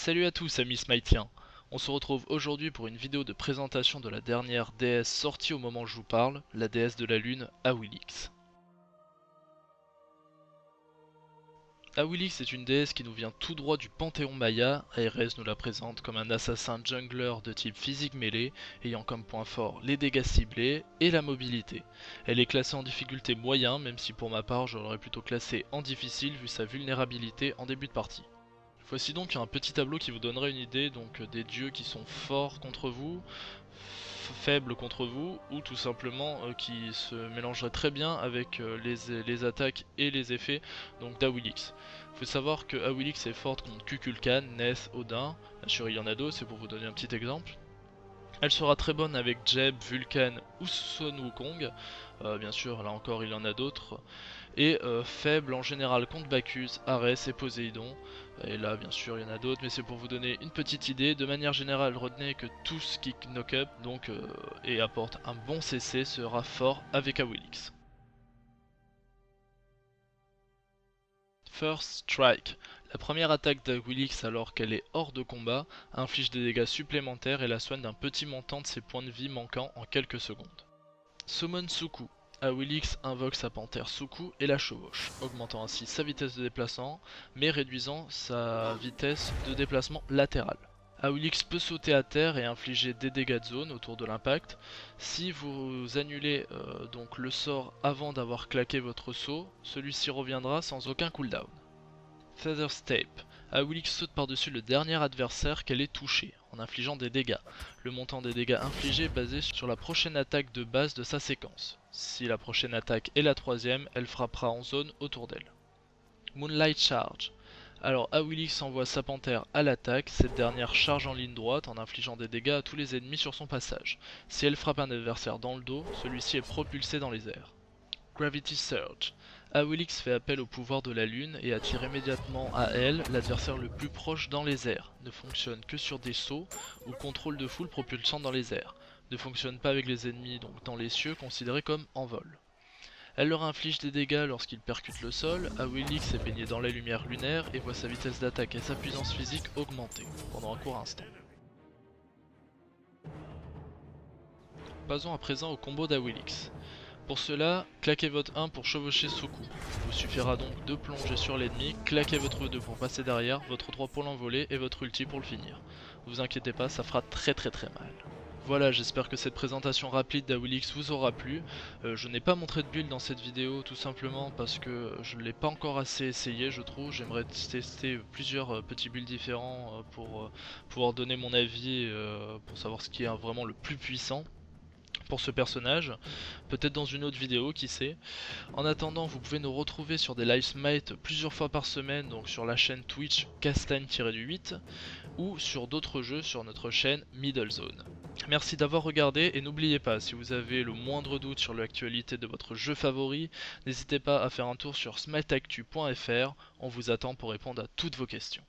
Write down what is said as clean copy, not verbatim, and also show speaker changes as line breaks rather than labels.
Salut à tous amis Smitiens, on se retrouve aujourd'hui pour une vidéo de présentation de la dernière déesse sortie au moment où je vous parle, la déesse de la lune, Awilix. Awilix est une déesse qui nous vient tout droit du panthéon maya. Ares nous la présente comme un assassin jungler de type physique mêlée, ayant comme point fort les dégâts ciblés et la mobilité. Elle est classée en difficulté moyen, même si pour ma part je l'aurais plutôt classée en difficile vu sa vulnérabilité en début de partie. Voici donc un petit tableau qui vous donnerait une idée donc des dieux qui sont forts contre vous, faibles contre vous, ou tout simplement qui se mélangeraient très bien avec les attaques et les effets donc d'Awilix. Il faut savoir que Awilix est forte contre Kukulkan, Neth, Odin, bien sûr il y en a d'autres, c'est pour vous donner un petit exemple. Elle sera très bonne avec Jeb, Vulcan ou Sun Wukong, bien sûr là encore il y en a d'autres, et faible en général contre Bacchus, Arès et Poséidon. Et là bien sûr il y en a d'autres, mais c'est pour vous donner une petite idée. De manière générale, retenez que tout ce qui knock up donc, et apporte un bon CC sera fort avec Awilix. First Strike. La première attaque d'Awilix alors qu'elle est hors de combat inflige des dégâts supplémentaires et la soigne d'un petit montant de ses points de vie manquants en quelques secondes. Summon Suku. Awilix invoque sa panthère Suku et la chevauche, augmentant ainsi sa vitesse de déplacement, mais réduisant sa vitesse de déplacement latérale. Awilix peut sauter à terre et infliger des dégâts de zone autour de l'impact. Si vous annulez donc le sort avant d'avoir claqué votre saut, celui-ci reviendra sans aucun cooldown. Feather's Tape. Awilix saute par-dessus le dernier adversaire qu'elle ait touché, en infligeant des dégâts. Le montant des dégâts infligés est basé sur la prochaine attaque de base de sa séquence. Si la prochaine attaque est la troisième, elle frappera en zone autour d'elle. Moonlight Charge. Alors Awilix envoie sa panthère à l'attaque, cette dernière charge en ligne droite en infligeant des dégâts à tous les ennemis sur son passage. Si elle frappe un adversaire dans le dos, celui-ci est propulsé dans les airs. Gravity Surge. Awilix fait appel au pouvoir de la lune et attire immédiatement à elle l'adversaire le plus proche dans les airs. Ne fonctionne que sur des sauts ou contrôle de foule propulsant dans les airs. Ne fonctionne pas avec les ennemis donc dans les cieux considérés comme en vol. Elle leur inflige des dégâts lorsqu'ils percutent le sol. Awilix est baigné dans la lumière lunaire et voit sa vitesse d'attaque et sa puissance physique augmenter pendant un court instant. Passons à présent au combo d'Awilix. Pour cela, claquez votre 1 pour chevaucher Suku. Il vous suffira donc de plonger sur l'ennemi, claquez votre 2 pour passer derrière, votre 3 pour l'envoler et votre ulti pour le finir. Ne vous inquiétez pas, ça fera très mal. Voilà, j'espère que cette présentation rapide d'Awilix vous aura plu. Je n'ai pas montré de build dans cette vidéo tout simplement parce que je ne l'ai pas encore assez essayé je trouve. J'aimerais tester plusieurs petits builds différents pour pouvoir donner mon avis pour savoir ce qui est vraiment le plus puissant pour ce personnage, peut-être dans une autre vidéo, qui sait. En attendant, vous pouvez nous retrouver sur des live smite plusieurs fois par semaine, donc sur la chaîne Twitch Castagne-8 ou sur d'autres jeux sur notre chaîne Middle Zone. Merci d'avoir regardé et n'oubliez pas, si vous avez le moindre doute sur l'actualité de votre jeu favori, n'hésitez pas à faire un tour sur smitactu.fr, on vous attend pour répondre à toutes vos questions.